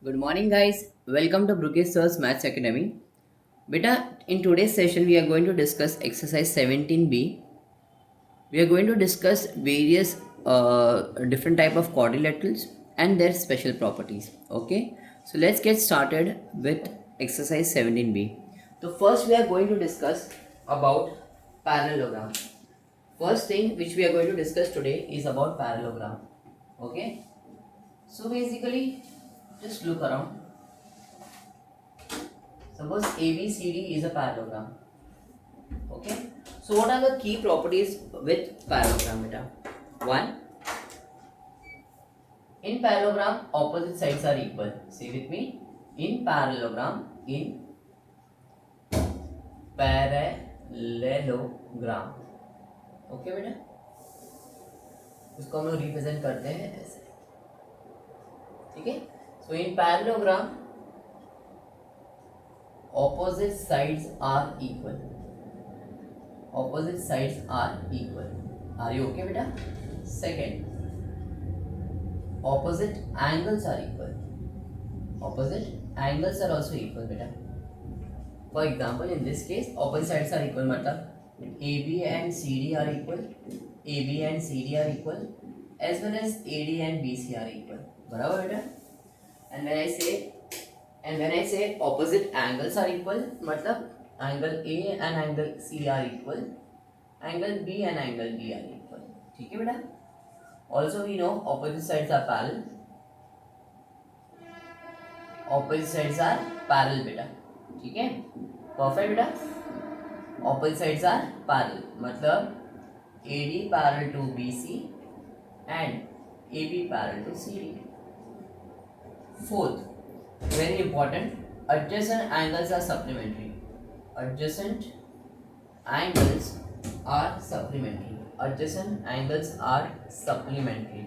Good morning, guys. Welcome to Brooke's Sir's Maths Academy. Beta, in today's session, we are going to discuss exercise 17b. We are going to discuss various different type of quadrilaterals and their special properties. Okay, so let's get started with exercise 17b. So first, we are going to discuss about parallelogram. First thing which we are going to discuss today is about parallelogram. Okay, so basically, just look around. Suppose ABCD is a parallelogram. Okay. So what are the key properties with parallelogram beta? One, in parallelogram, opposite sides are equal. Say with me. In parallelogram, in parallelogram. Okay बेटा, उसको हम लोग represent करते हैं ऐसे. ठीक है. So in parallelogram, opposite sides are equal. Opposite sides are equal. Are you okay beta? Second, opposite angles are equal. Opposite angles are also equal beta. For example, in this case, opposite sides are equal. मतलब AB and CD are equal. AB and CD are equal, as well as AD and BC are equal. बराबर बेटा. And when I say opposite angles are equal, मतलब angle A and angle C are equal, angle B and angle D are equal. ठीक है बेटा. Also we know opposite sides are parallel. Opposite sides are parallel बेटा. ठीक है. Perfect बेटा. Opposite sides are parallel, मतलब AD parallel to BC and AB parallel to CD. Fourth, very important, adjacent angles are supplementary. Adjacent angles are supplementary. Adjacent angles are supplementary.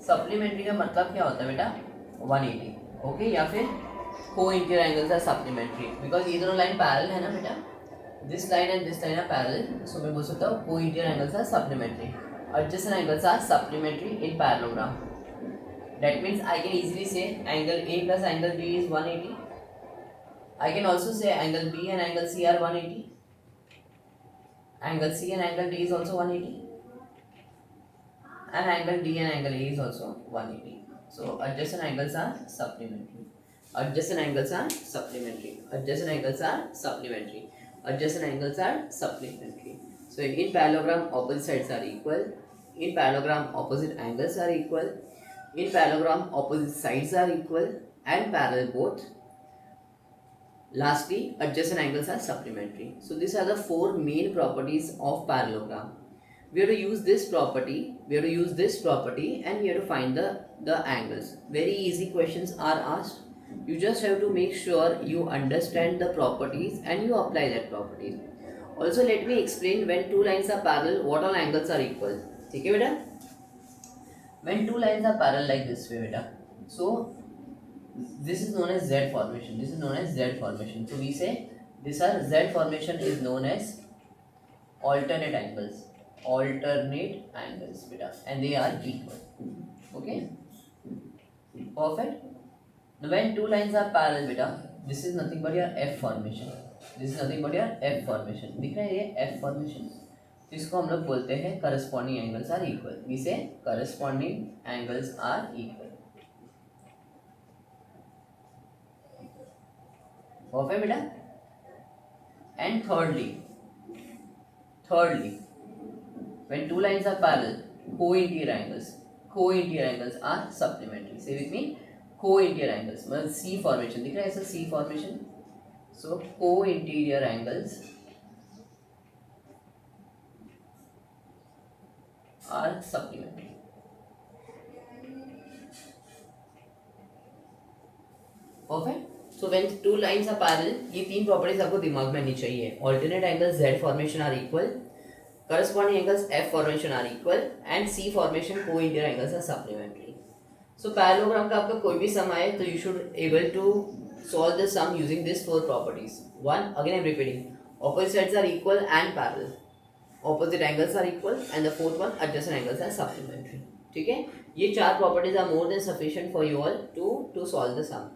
supplementary का मतलब क्या होता है बेटा? 180. ओके, या फिर co-interior angles are supplementary because ये दोनों लाइन पैरेलल है ना बेटा. This line and this line are parallel, so मैं बोल सकता हूँ co-interior angles are supplementary. Adjacent angles are supplementary in parallelogram. That means I can easily say angle A plus angle B is 180. I can also say angle B and angle C are 180. Angle C and angle D is also 180. And angle D and angle A is also 180. So adjacent angles are supplementary. Adjacent angles are supplementary. Adjacent angles are supplementary. Adjacent angles are supplementary. So in parallelogram, opposite sides are equal. In parallelogram, opposite angles are equal. In parallelogram, opposite sides are equal and parallel both. Lastly, adjacent angles are supplementary. So these are the four main properties of parallelogram. We have to use this property, and we have to find the angles. Very easy questions are asked. You just have to make sure you understand the properties and you apply that properties. Also, let me explain when two lines are parallel, what all angles are equal. ठीक है बेटा? When two lines are parallel like this way बेटा, so this is known as Z formation. This is known as Z formation. So we say this are Z formation is known as alternate angles. Alternate angles beta, and they are equal. Okay, perfect. Now when two lines are parallel beta, this is nothing but your F formation. This is nothing but your F formation. दिख रहा है ये F formation. तो इसको हम लोग बोलते हैं corresponding angles are equal. We say corresponding angles are equal. Perfect beta. And thirdly, when two lines are parallel, co-interior angles are supplementary. Say with me, co-interior angles. मतलब C formation दिख रहा है ऐसा C formation. So co-interior angles are supplementary. Perfect. So when two lines are parallel, ये तीन properties आपको दिमाग में आनी चाहिए. Alternate angles Z formation are equal. Corresponding angles F formation are equal and C formation co-interior angles are supplementary. So parallelogram का आपका कोई भी sum आए तो you should able to solve the sum using these four properties. One, again I'm repeating, opposite sides are equal and parallel. Opposite angles are equal and the fourth one, adjacent angles are supplementary. ठीक है. ये चार properties are more than sufficient for you all to solve the sum.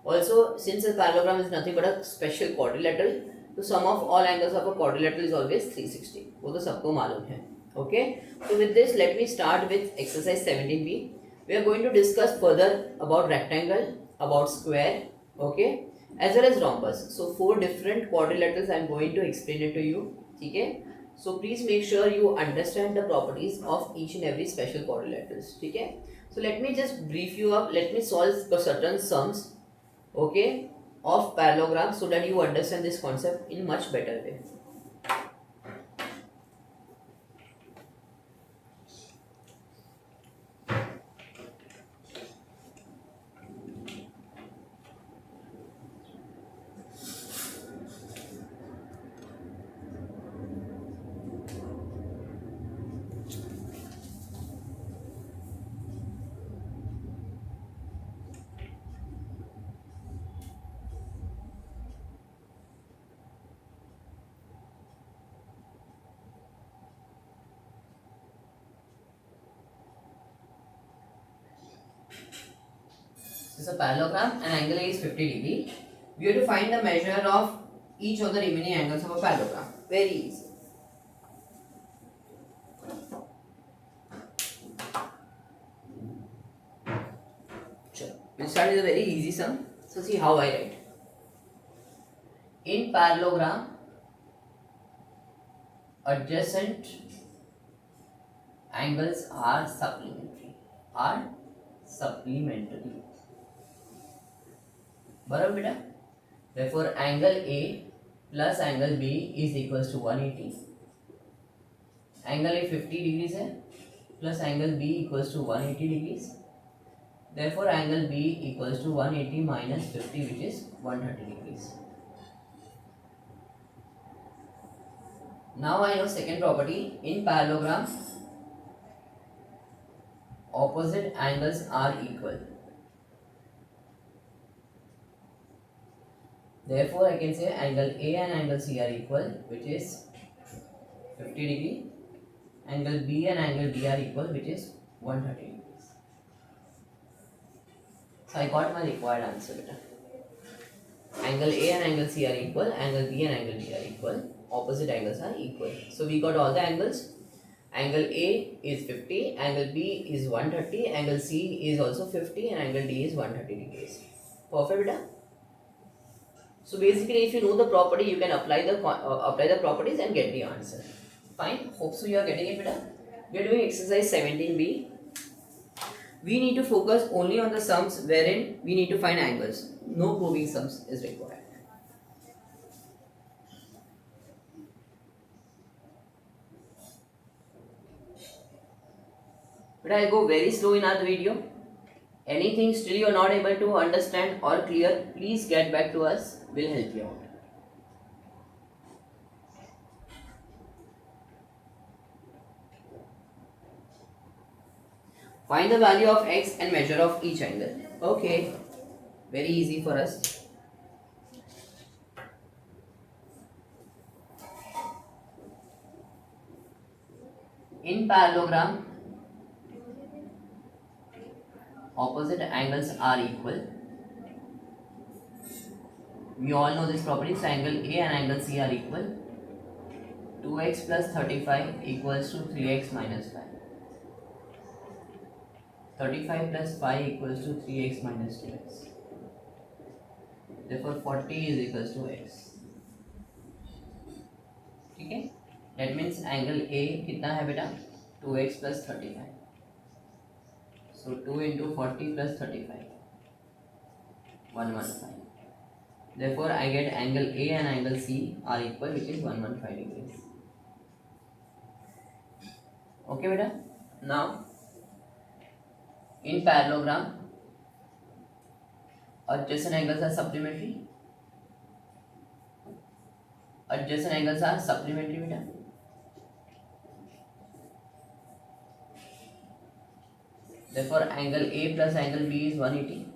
Also, since a parallelogram is nothing but a special quadrilateral, the sum of all angles of a quadrilateral is always 360. वो तो सबको मालूम है. Okay, so with this let me start with exercise 17b. We are going to discuss further about rectangle, about square, okay, as well as rhombus. So 4 different quadrilaterals I am going to explain it to you. ठीक है. So please make sure you understand the properties of each and every special quadrilaterals. ठीक है. So let me just brief you up. Let me solve certain sums, okay, of parallelogram so that you understand this concept in much better way. This is a parallelogram and angle A is 50 degree. We have to find the measure of each of the remaining angles of a parallelogram. Very easy. Sure. We'll start with a very easy sum. So see how I write. In parallelogram, adjacent angles are supplementary. बराबर बेटा. Therefore angle A plus angle B is equals to 180. Angle A 50 degrees है plus angle B equals to 180 degrees. Therefore angle B equals to 180 minus 50, which is 130 degrees. Now I know second property. In parallelogram, opposite angles are equal. Therefore I can say angle A and angle C are equal, which is 50 degree. Angle B and angle D are equal, which is 130 degrees. So I got my required answer beta. Angle A and angle C are equal, angle B and angle D are equal, opposite angles are equal. So we got all the angles. Angle A is 50, angle B is 130, angle C is also 50 and angle D is 130 degrees. Perfect beta. So basically if you know the property, you can apply the properties and get the answer. Fine. Hope so you are getting it beta. We are doing exercise 17b. We need to focus only on the sums wherein we need to find angles. No proving sums is required. But I'll go very slow in our video. Anything still you are not able to understand or clear, please get back to us. We'll help you out. Find the value of x and measure of each angle. Okay, very easy for us. In parallelogram, opposite angles are equal. We all know this property. So angle A and angle C are equal. 2x plus 35 equals to 3x minus 5. 35 plus 5 equals to 3x minus 2x. Therefore 40 is equals to x. ठीक है. That means angle A कितना है बेटा? 2x plus 35. So 2 into 40 plus 35. 115. Therefore I get angle A and angle C are equal, which is 115 degrees. Okay beta. Now in parallelogram, adjacent angles are supplementary. Adjacent angles are supplementary beta. Therefore angle A plus angle B is 180.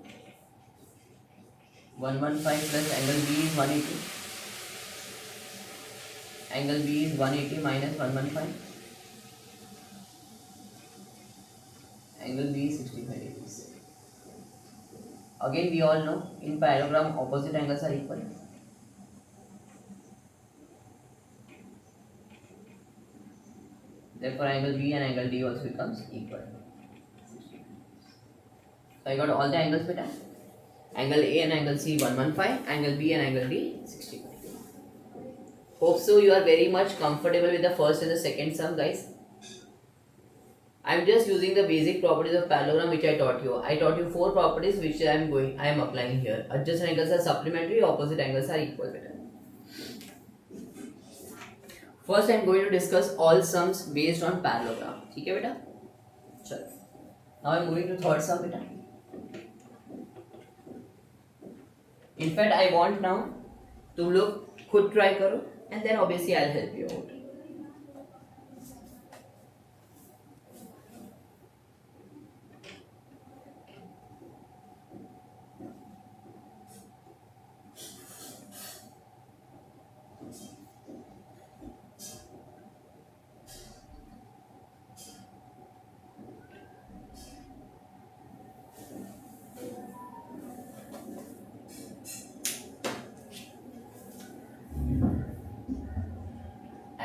115 plus angle B is 180. Angle B is 180 minus 115. angle B is 65 degrees. Again we all know in parallelogram opposite angles are equal. Therefore angle B and angle D also becomes equal. So I got all the angles beta. Angle A and angle C 115, angle B and angle D 65. Hope so you are very much comfortable with the first and the second sum, guys. I am just using the basic properties of parallelogram which I taught you. I taught you 4 properties which I am applying here. Adjacent angles are supplementary, opposite angles are equal beta. First I am going to discuss all sums based on parallelogram. ठीक है बेटा? चलो. Now I am moving to third sum beta. In fact I want now तुम लोग खुद try करो and then obviously I'll help you out.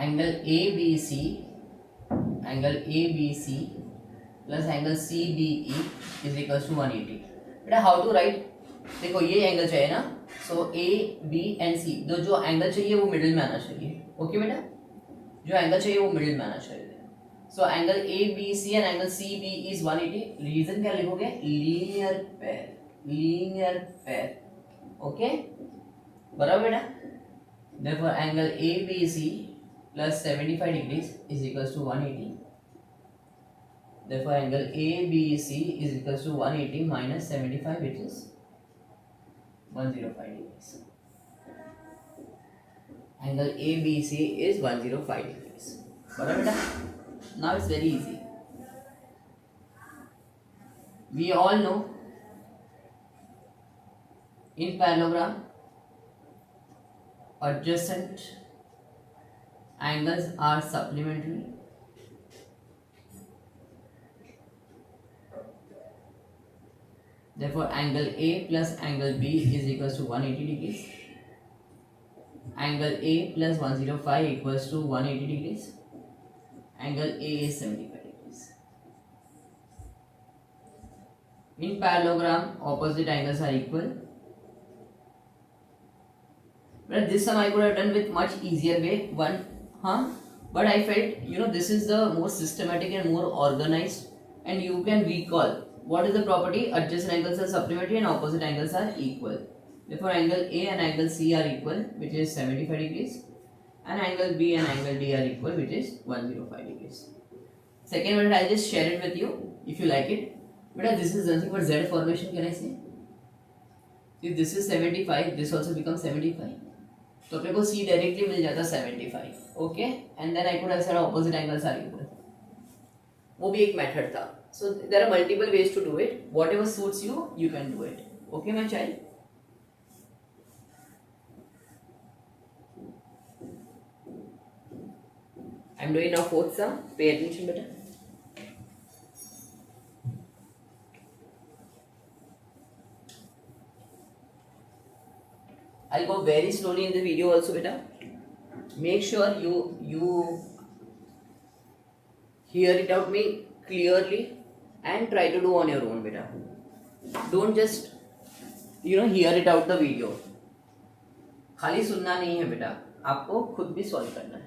Angle ABC plus angle CBE is equals to 180. बेटा how to write? देखो ये angle चाहिए ना, so A, B and C जो एंगल चाहिए वो मिडिल में आना चाहिए. ओके बेटा, जो एंगल चाहिए वो मिडिल में आना चाहिए. So angle ABC and angle CB is 180. Reason क्या लिखोगे? Linear pair. ओके बराबर बेटा. Therefore angle ABC plus 75 degrees is equals to 180. Therefore angle ABC is equals to 180 minus 75, which is 105 degrees. Angle ABC is 105 degrees. Barabar beta? Now it's very easy. We all know in parallelogram adjacent angles are supplementary. Therefore angle A plus angle B is equals to 180 degrees. Angle A plus 105 equals to 180 degrees. Angle A is 75 degrees. In parallelogram opposite angles are equal. But this sum I could have done with much easier way. But I felt this is the more systematic and more organized, and you can recall what is the property. Adjacent angles are supplementary and opposite angles are equal. Therefore angle A and angle C are equal, which is 75 degrees, and angle B and angle D are equal, which is 105 degrees. Second one I'll just share it with you if you like it. But this is nothing but Z formation, can I say? If this is 75, this also becomes 75. तो अपने को see directly मिल जाता 75. Okay and then I could have said opposite angles are equal. वो भी एक method था. So there are multiple ways to do it. Whatever suits you you can do it. Okay my child. I am doing now fourth sum. Pay attention बेटा. I'll go very slowly in the video also beta. Make sure you hear it out me clearly and try to do on your own beta. Don't just hear it out the video. खाली सुनना नहीं है बेटा, आपको खुद भी solve करना है.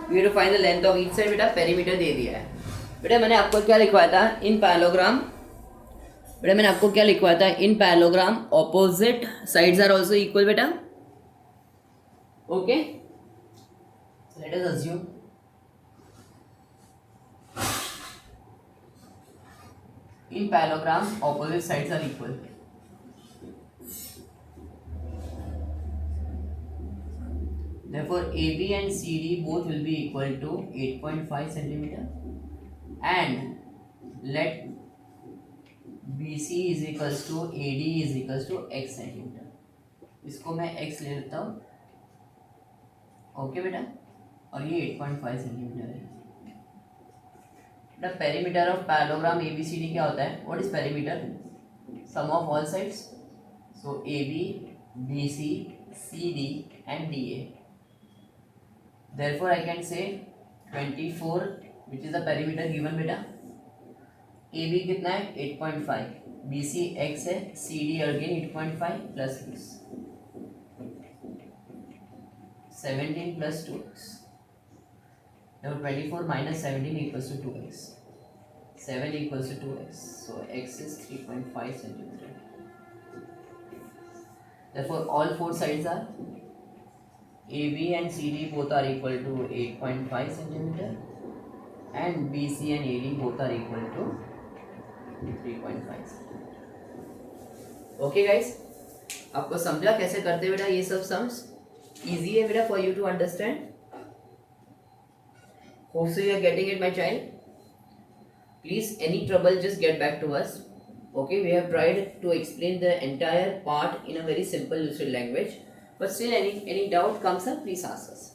We have to find the length of each side. बेटा पेरीमीटर दे दिया है. बेटा मैंने आपको क्या लिखवाया था इन पैरेललोग्राम. बेटा मैंने आपको क्या लिखवाया था in parallelogram opposite sides are also equal बेटा. Okay let us assume in parallelogram opposite sides are equal. therefore AB and CD both will be equal to 8.5 centimeter, and let BC is equals to AD is equals to x centimetre. इसको मैं x ले लेता हूँ. Okay बेटा, और ये 8.5 centimetre है. The perimeter of parallelogram ABCD क्या होता है? What is perimeter? Sum of all sides. So AB, BC, CD and DA. Therefore I can say 24, which is the perimeter given बेटा. AB कितना है? 8.5. BC x है, CD again 8.5 plus this 17 plus 2x. Now 24 minus 17 equals to 2x. 7 equals to 2x. So x is 3.5 centimeter. Therefore all four sides are AB and CD both are equal to 8.5 centimeter, and BC and AD both are equal to 3.5 centimeter. Okay guys, आपको समझा कैसे करते बेटा ये सब sums? Easy है बेटा for you to understand. Hope so you are getting it my child. Please any trouble just get back to us. Okay, we have tried to explain the entire part in a very simple useful language, but still any doubt comes up, please ask us.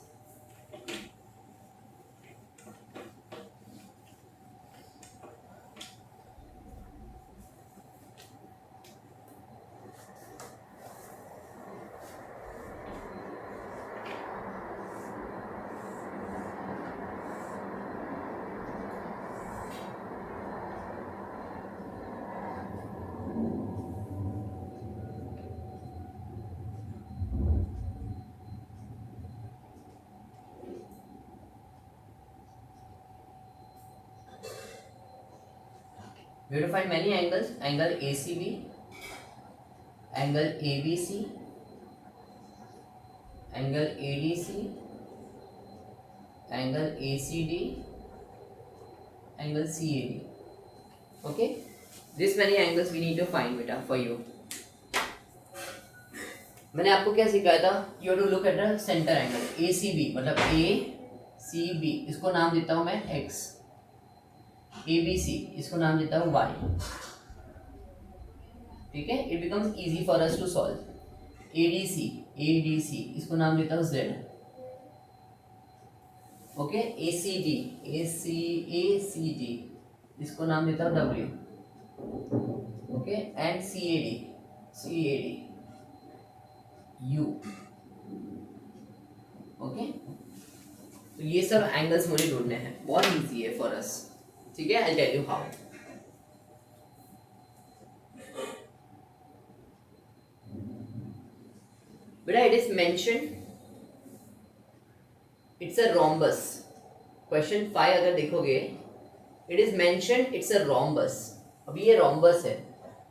We have to find many angles. Angle ACB, angle ABC, angle ADC, angle ACD, angle CAD. Okay, this many angles we need to find beta for you. मैंने आपको क्या सिखाया था? You have to look at the center angle ACB, मतलब ACB, इसको नाम देता हूँ मैं X. ABC, इसको नाम देता हूँ Y. ठीक है, it becomes easy for us to solve. ADC, इसको नाम देता हूँ Z. ओके, ACD, इसको नाम देता हूँ W. Okay, and CAD, U. Okay, तो ये सब एंगल्स मुझे ढूंढने हैं. बहुत इजी है फॉर अस. ठीक है, I'll tell you how. Beta, it is mentioned it's a rhombus. Question 5 अगर देखोगे, it is mentioned it's a rhombus. अभी ये rhombus है.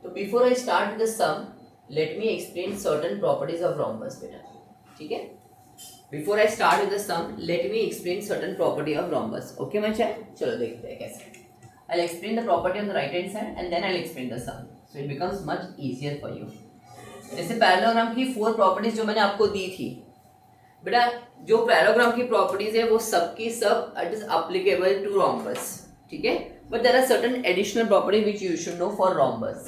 तो before I start with the sum, let me explain certain properties of rhombus बेटा. ठीक है? Before I start with the sum, let me explain certain property of rhombus. Okay my child? चलो देखते हैं कैसे. I'll explain the property on the right hand side and then I'll explain the sum. So it becomes much easier for you. जैसे parallelogram की 4 properties जो मैंने आपको दी थी बेटा, जो पैरेललोग्राम की प्रॉपर्टीज है वो सब की सब it is applicable to rhombus. ठीक है, but there are certain additional property which you should know for rhombus.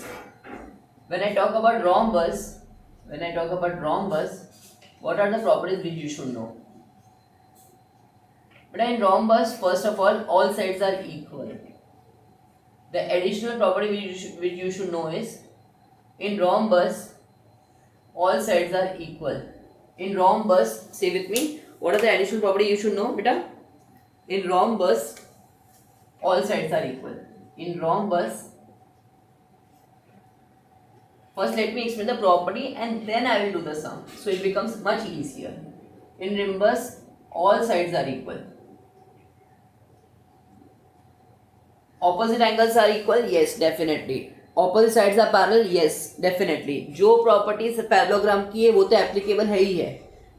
When I talk about rhombus, what are the properties which you should know? But in rhombus, first of all sides are equal. The additional property which you should know is, in rhombus, all sides are equal. In rhombus, say with me, what are the additional property you should know, beta? In rhombus, all sides are equal. In rhombus, first let me explain the property and then I will do the sum. So it becomes much easier. In rhombus, all sides are equal. Opposite angles are equal? Yes, definitely. Opposite sides are parallel? Yes, definitely. जो properties parallelogram की है वो तो applicable है ही है.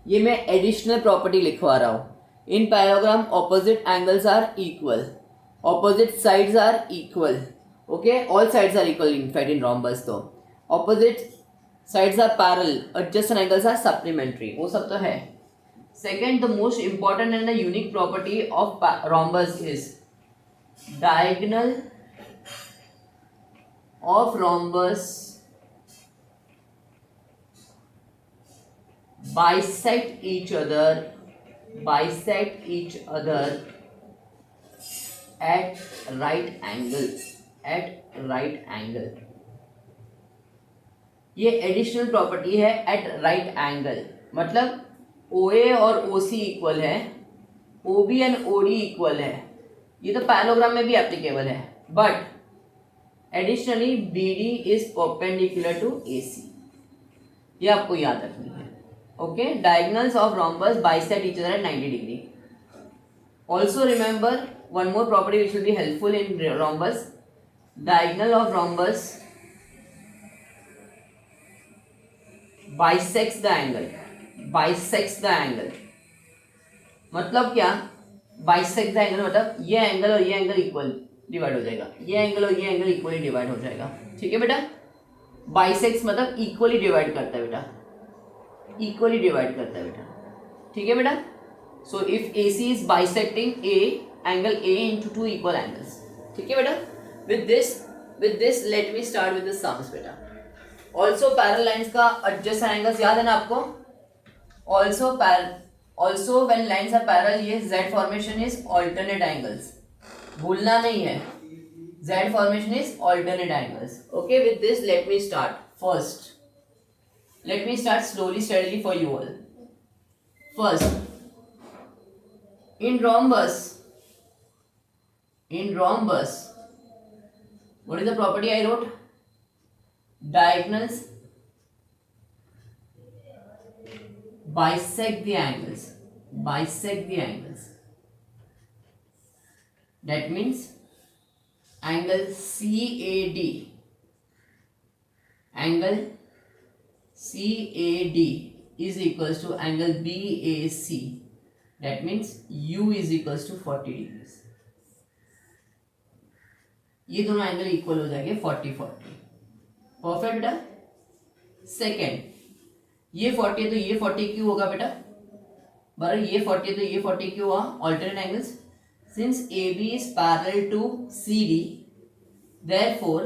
ये मैं additional property लिखवा रहा हूँ. In parallelogram opposite angles are equal, opposite sides are equal. Okay, all sides are equal in fact in rhombus. तो opposite sides are parallel, adjacent angles are supplementary. वो सब तो है. Second, the most important and the unique property of rhombus is diagonal of rhombus bisect each other at right angle. ये additional property है at right angle, मतलब OA और OC equal है, OB and OD equal है. ये तो parallelogram में भी एप्लीकेबल है, but additionally BD is perpendicular to AC. ये आपको याद रखनी है. Okay, diagonals of rhombus bisect each other at 90 degree. Also remember one more property which will be helpful in rhombus. Diagonal of rhombus bisects the angle. मतलब क्या? bisect the angle मतलब ये angle और ये एंगल इक्वल डिवाइड हो जाएगा, ये angle और ये एंगल इक्वली डिवाइड हो जाएगा. ठीक है बेटा, bisects मतलब इक्वली डिवाइड करता है बेटा, इक्वली डिवाइड करता है बेटा. ठीक है बेटा. So if AC is bisecting A, angle A into two equal angles. ठीक है बेटा. with this let me start with the sums बेटा. also parallel lines का adjacent angles याद है ना आपको. also when lines are parallel ये Z formation is alternate angles, भूलना नहीं है. Z formation is alternate angles. okay, with this let me start. First let me start slowly steadily for you all. First, in rhombus, what is the property I wrote? Diagonals bisect the angles. That means angle CAD is equals to angle BAC. That means U is equals to 40 degrees. ये दोनों angle equal हो जाएंगे 40-40. Perfect बेटा. Second, ये 40 है तो ये 40 क्यों होगा बेटा? बराबर ये 40 है तो ये 40 क्यों हुआ? Alternate angles. Since AB is parallel to CD, therefore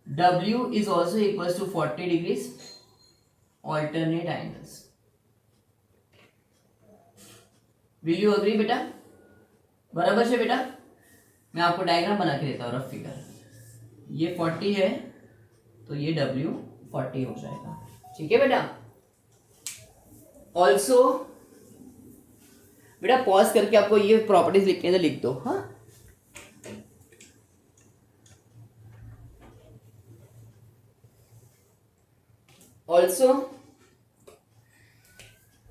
W is also equals to 40 degrees. Alternate angles. Will you agree बेटा? बराबर से बेटा. मैं आपको डायग्राम बना के देता हूँ, रफ फिगर. ये 40 है तो ये W 40 हो जाएगा. ठीक है बेटा. ऑल्सो बेटा पॉज करके आपको ये प्रॉपर्टीज लिखने तो लिख दो. हाँ, ऑल्सो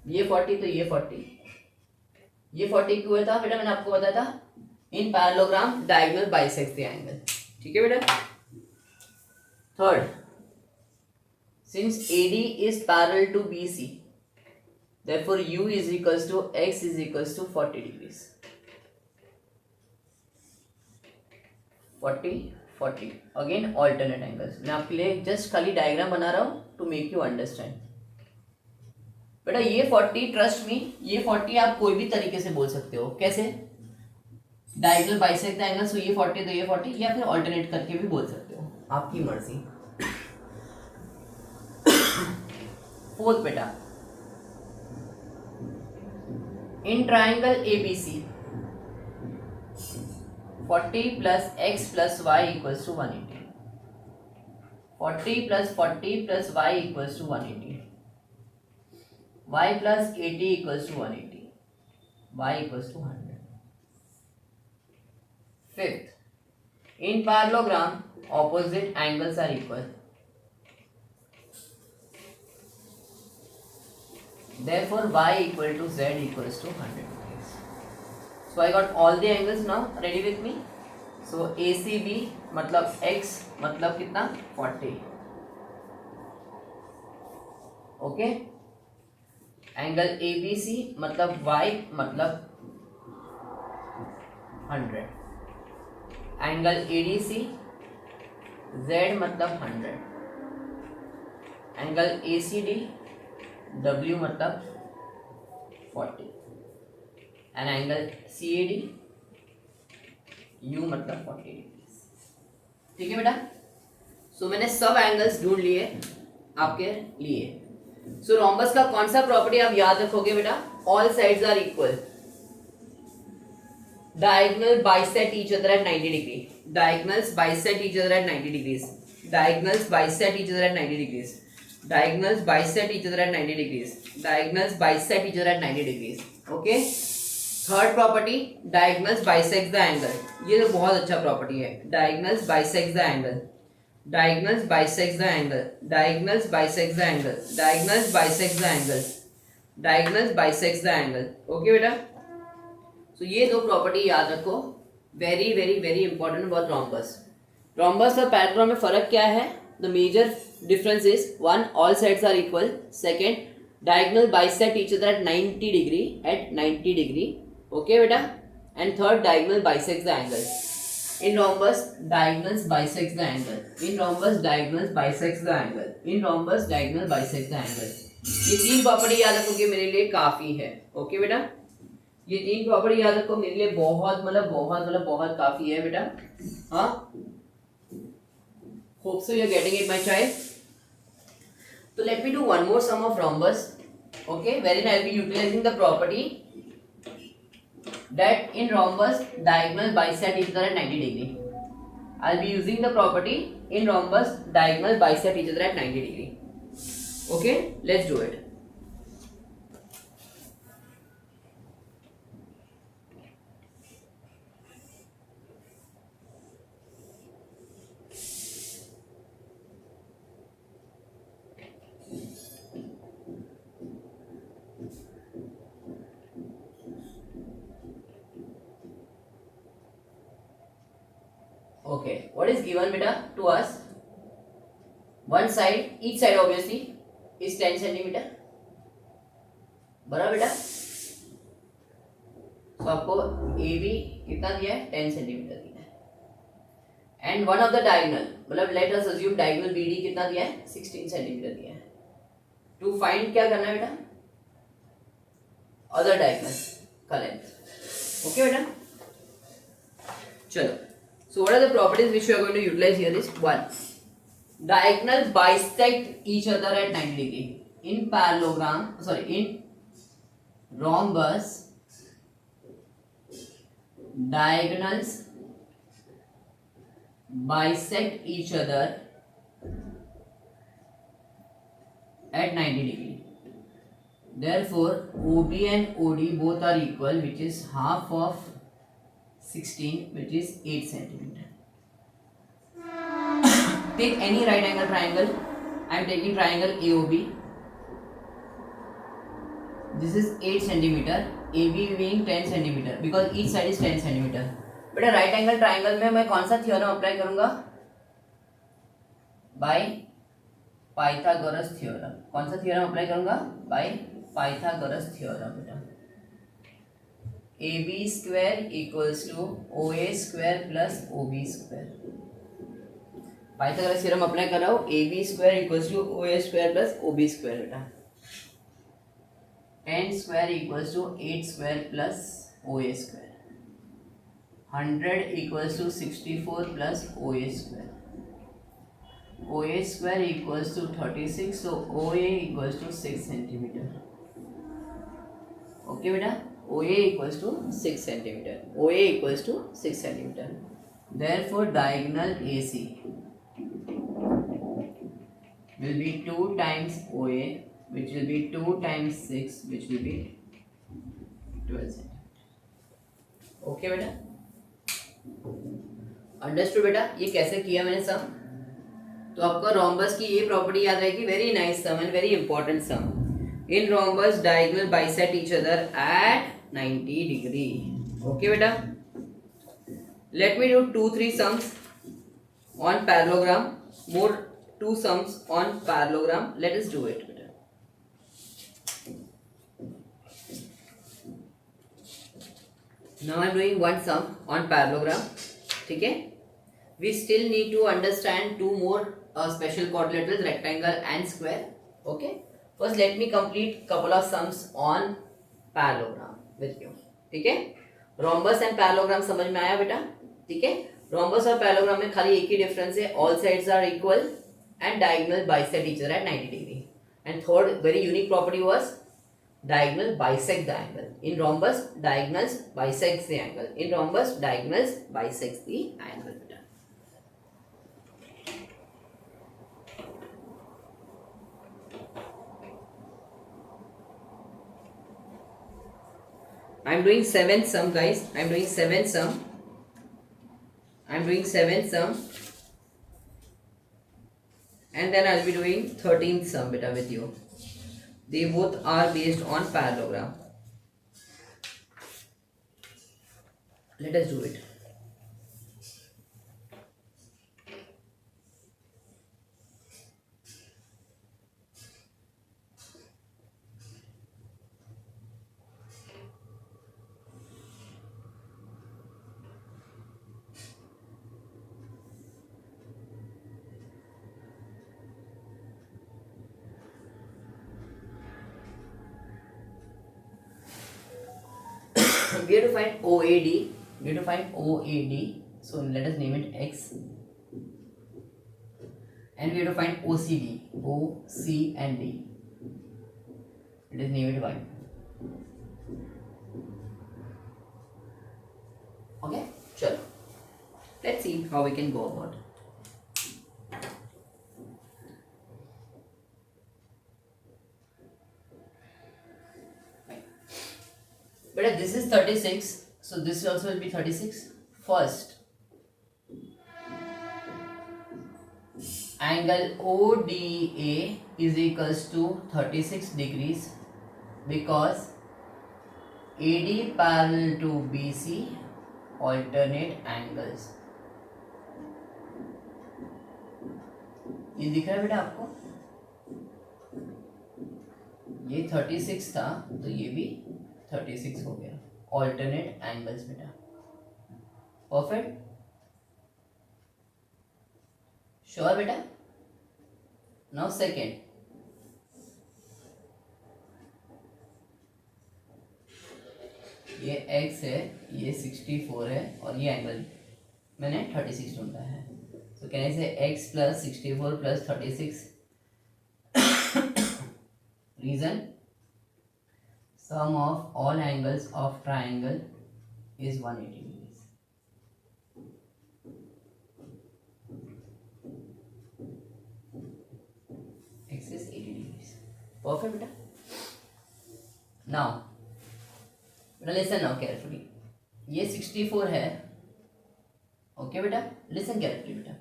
ये 40 तो ये 40, ये 40 क्यों था बेटा? मैंने आपको बताया था in parallelogram diagonal bisects the angle. ठीक है बेटा. Third, since AD is parallel to BC, therefore U is equals to X is equals to 40 degrees. 40 again alternate angles. मैं आपके लिए जस्ट खाली डायग्राम बना रहा हूँ टू मेक यू अंडरस्टैंड. बेटा ये 40, ट्रस्ट मी, ये 40 आप कोई भी तरीके से बोल सकते हो. कैसे? डायगोनल बाइसेक्ट द एंगल्स, तो ये 40 तो ये 40, या फिर ऑल्टरनेट करके भी बोल सकते हो, आपकी मर्जी. फोर्थ बेटा, in triangle ABC 40 plus X plus Y equals to 180. 40 plus 40 plus Y equals to 180. Y plus 80 equals to 180. Y equals to 100. Fifth, in parallelogram, opposite angles are equal. Therefore, Y equal to Z equals to 100 degrees. So I got all the angles now ready with me. So ACB मतलब X मतलब कितना? 40. Okay. Angle ABC मतलब Y मतलब 100. Angle ADC Z मतलब 100. Angle ACD W मतलब 40 and angle CAD U मतलब 40 degree. ठीक है बेटा, सो मैंने सब एंगल्स ढूंढ लिए आपके लिए। सो रोम्बस का कौन सा प्रॉपर्टी आप याद रखोगे बेटा, all sides are equal, diagonal bisect each other at 90 degree, diagonals bisect each other at 90 degrees, diagonals bisect each other at 90 degrees, diagonals bisect each other at 90 degrees, diagonals bisect each other at 90 degrees. Okay, third property diagonals bisect the angle, ये तो बहुत अच्छा property है, diagonals bisect the angle, diagonals bisect the angle, diagonals bisect the angle, diagonals bisect the angle, diagonals bisect the angle. Okay बेटा, तो ये दो property याद रखो, very very very important about rhombus. Rhombus और पैराग्राम में फर्क क्या है? The major difference is one, all sides are equal, second, diagonal bisect each other at 90 degree, at 90 degree. Okay बेटा, and third, diagonal bisect the angle. In rhombus diagonals bisect the angle, in rhombus diagonals bisect the angle, in rhombus diagonal bisect the angle. ये तीन property याद रखोगे मेरे लिए काफी है। Okay बेटा, ये तीन प्रॉपर्टी याद रखो मेरे लिए बहुत बहुत काफी है बेटा। हाँ, hope so you are getting it my child. तो let me do one more sum of rhombus, okay, wherein I will be utilizing the property that in rhombus diagonal bisect each other at 90 degree. I'll be using the property in rhombus diagonal bisect each other at 90 degree. Okay, let's do it. Okay, what is given beta to us? One side, each side obviously is 10 centimeter, बराबर बेटा। तो आपको AB कितना दिया है? 10 centimetre दिया है। And one of the diagonal, मतलब let us assume diagonal BD कितना दिया है? 16 सेंटीमीटर दिया है। टू फाइंड क्या करना है बेटा? अदर डायगोनल का लेंथ। ओके बेटा, चलो। So what are the properties which we are going to utilize here is one, diagonals bisect each other at 90 degree. In parallelogram, in rhombus, diagonals bisect each other at 90 degree. Therefore, OB and OD both are equal, which is half of 16, which is 8 centimeter. Take any right angle triangle. I am taking triangle AOB. This is 8 centimeter. AB being 10 centimeter because each side is 10 centimeter. बेटा right angle triangle में मैं कौन सा theorem apply करूंगा? By Pythagoras theorem. कौन सा theorem apply करूंगा? By Pythagoras theorem बेटा। AB square equals to OA square plus OB square. Pythagoras theorem apply कर रहा हूँ। AB square equals to OA square plus OB square बेटा। 10 square equals to 8 square plus OA square. 100 equals to 64 plus OA square. OA square equals to 36, so OA equals to 6 centimeter. Okay बेटा, OA equals to 6 centimeter. OA equals to 6 centimeter. Therefore, diagonal AC will be 2 times OA, which will be 2 times 6, which will be 12 centimeter. Okay बेटा, understood बेटा। ये कैसे किया मैंने सम? तो आपको rhombus की ये प्रॉपर्टी याद रहेगी, very nice sum and very important sum. In rhombus diagonal bisect each other at 90 degree. Okay बेटा, let me do 2-3 sums on parallelogram, more 2 sums on parallelogram. Let us do it बेटा। Now I am doing one sum on parallelogram, ठीक है। We still need to understand 2 more special quadrilaterals, rectangle and square. Okay, first let me complete couple of sums on parallelogram with you. ठीक है, rhombus and parallelogram समझ में आया बेटा? ठीक है, रोम्बस और पैरेललोग्राम में खाली एक ही डिफरेंस है, all sides are equal and diagonal bisect each other at 90 degree. And third very unique property was diagonal bisect the angle. In rhombus, diagonals bisects the angle. In rhombus, diagonals bisects the angle. I'm doing 7 sum, guys. I'm doing 7 sum. And then I'll be doing 13th sum beta with you. They both are based on parallelogram. Let us do it. We have to find OAD. So let us name it X. And we have to find OCD. O, C and D. Let us name it Y. Okay, sure. Let's see how we can go about it. But this is 36, so this also will be 36. First, angle ODA is equals to 36 degrees because AD parallel to BC alternate angles. ये दिख रहा है बेटा आपको? ये 36 था तो ये भी 36 हो गया, ऑल्टरनेट एंगल्स बेटा। परफेक्ट, श्योर बेटा? नाउ सेकेंड, ये x है, ये 64 है और ये एंगल मैंने 36 ढूंढा है। तो कहने से x plus 64 plus 36, reason sum of all angles of triangle is 180 degrees. X is 80 degrees. Perfect beta. Now listen now carefully. ये 64 है, ओके बेटा? लिसन केयरफुली बेटा,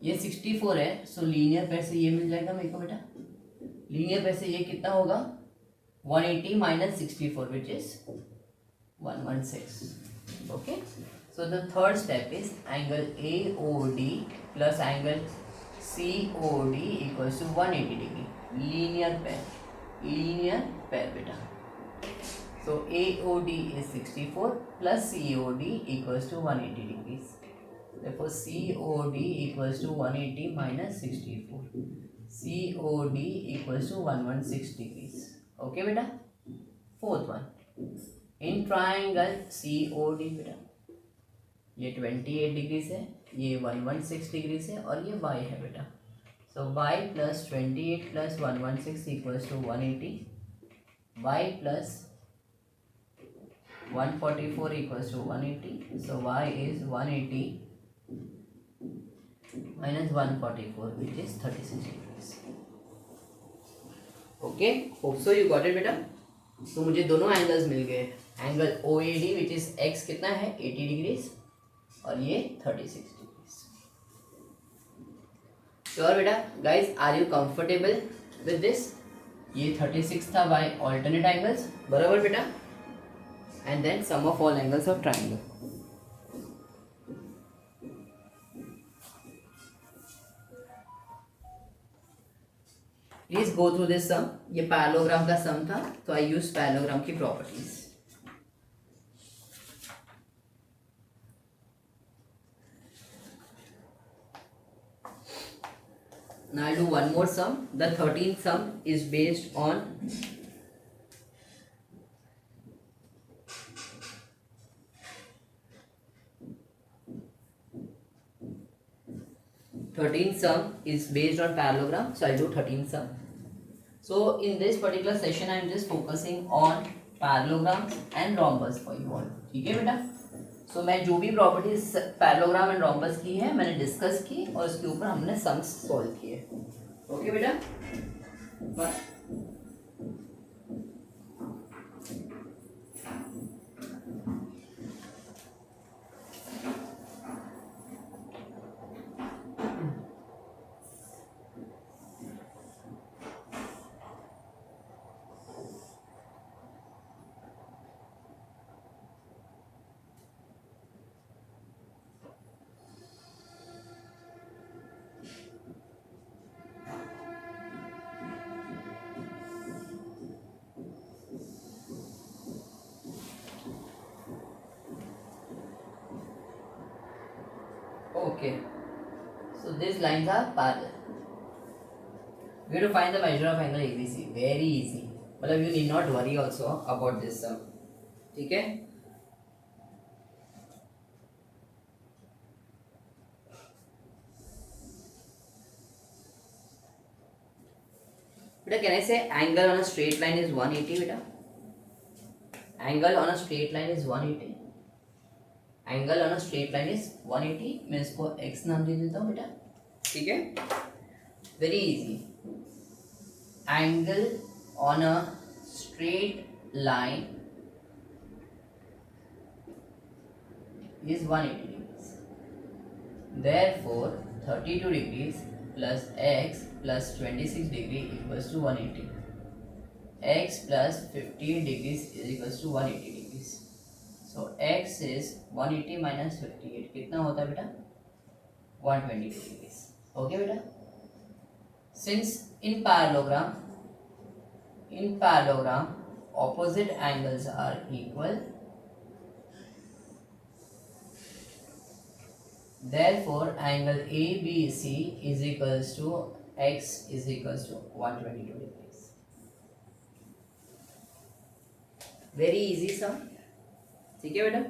ये 64 है, सो लीनियर पेयर से ये मिल जाएगा मेरे को बेटा। लीनियर पेयर से ये कितना होगा? 180 minus 64, which is 116. Okay, so the third step is angle AOD plus angle COD equals to 180 degree. Linear pair beta. So AOD is 64 plus COD equals to 180 degrees. Therefore COD equals to 180 minus 64. COD equals to 116 degrees. Okay बेटा? Fourth one, in triangle COD बेटा, ये 28 degree से, ये 116 degree से और ये y है बेटा। So y plus 28 plus 116 equals to 180, y plus 144 equals to 180, so y is 180 minus 144 which is 36 degrees. Okay, hope so you got it बेटा। तो मुझे दोनों एंगल्स मिल गए, angle OAD which is x कितना है 80 डिग्रीज और ये 36 डिग्रीज। श्योर बेटा? Guys are you comfortable with this? ये 36 था बाय ऑल्टरनेट एंगल्स, बराबर बेटा? And then sum of all angles of triangle. Please go through this sum. ये पैरेललोग्राम का सम था तो आई यूज पैरेललोग्राम की properties. Now I'll do one more sum. The 13th sum is based on 13th sum is based on parallelogram, so I'll do 13th sum. So in this particular session I'm just focusing on parallelograms and rhombus for you all. ठीक है बेटा? So मैं जो भी properties parallelogram and rhombus की है मैंने discuss की और उसके ऊपर हमने सम्स सॉल्व किए. ओके बेटा? बस okay. So these lines are parallel. We have to find the measure of angle ABC. Very easy. मतलब you need not worry also about this sum. ठीक है? बेटा can I say angle on a straight line is 180 बेटा? Angle on a straight line is 180. Angle on a straight line is 180. मैं इसको x नाम दे देता हूँ बेटा. ठीक है? Very easy. Angle on a straight line is 180 degrees. Therefore, 32 degrees plus x plus 26 degree equals to 180. X plus 15 degrees is equals to 180 degrees. So x is 180 minus 58. कितना होता है बेटा? 120 degrees. Okay बेटा? Since in parallelogram opposite angles are equal, therefore angle ABC is equals to x is equals to 122 degrees. Very easy sum. ठीक है बेटा?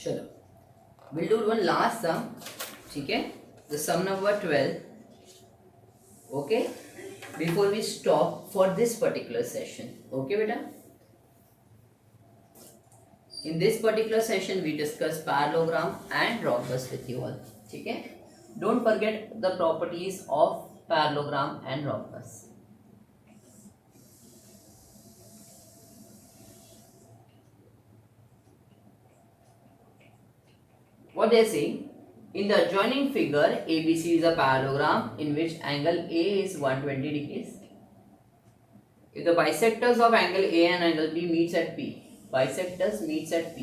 चलो, we'll do one last sum. ठीक है? The sum number 12. Okay? Before we stop for this particular session. Okay बेटा? In this particular session we discuss parallelogram and rhombus with you all. ठीक है? Don't forget the properties of parallelogram and rhombus. What they say, in the adjoining figure, ABC is a parallelogram in which angle A is 120 degrees. If the bisectors of angle A and angle B meets at P, bisectors meets at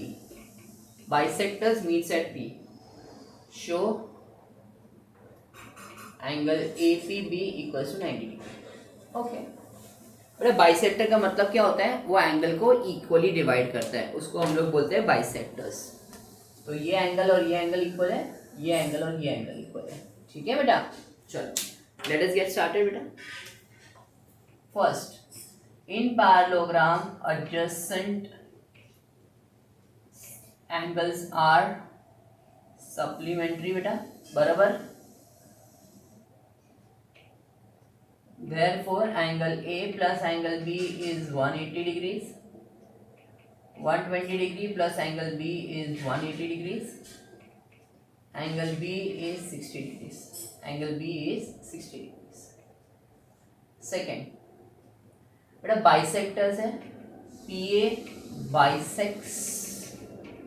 P, show angle APB equals to 90 degree. Okay. But bisector का मतलब क्या होता है? वो angle को equally divide करता है, उसको हम लोग बोलते हैं बाइसेक्टर्स. तो ये एंगल और ये एंगल इक्वल है, ये एंगल और ये एंगल इक्वल है. ठीक है बेटा? चलो लेट अस गेट स्टार्टेड बेटा. First, in parallelogram adjacent angles are supplementary बेटा. बराबर? Therefore angle A plus angle B is 180 degrees. 120 degree plus angle B is 180 degrees. Angle B is 60 degrees. Angle B is 60 degrees. Second, बेटा bisectors है. PA bisects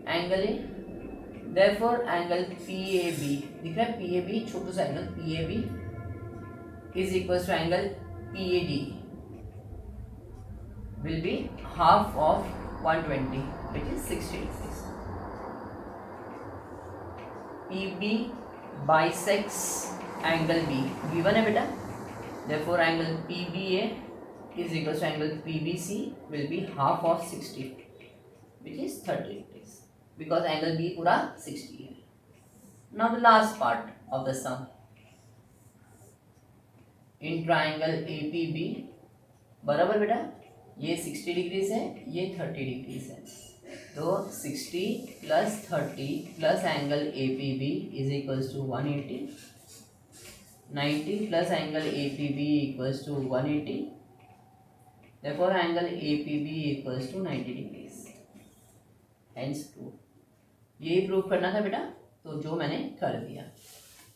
angle A. Therefore angle PAB, दिख रहा है PAB, छोटा सा angle PAB is equals to angle PAD will be half of 120, which is 60 degrees. PB bisects angle B, given है बेटा. Therefore angle PBA is equals to angle PBC will be half of 60, which is 30 degrees, because angle B पूरा 60 है. Now the last part of the sum. इन triangle A P B, बराबर बेटा, ये 60 degrees है, ये 30 डिग्रीज है, तो 60 plus 30 plus angle A P B is equals to 180, 90 plus angle A P B equals to 180, therefore angle APB equals to 90 degrees, hence true। यही prove करना था बेटा, तो जो मैंने कर दिया।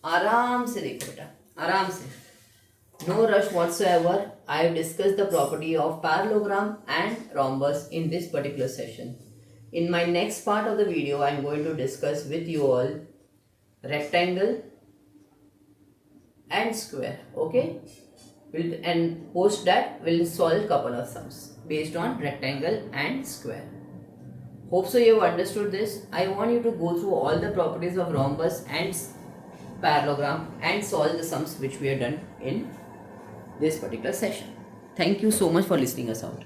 आराम से देखो बेटा, आराम से, no rush whatsoever। I have discussed the property of parallelogram and rhombus in this particular session. In my next part of the video, I am going to discuss with you all rectangle and square, okay? And post that we'll solve couple of sums based on rectangle and square. Hope so you have understood this. I want you to go through all the properties of rhombus and parallelogram and solve the sums which we have done in this particular session. Thank you so much for listening us out.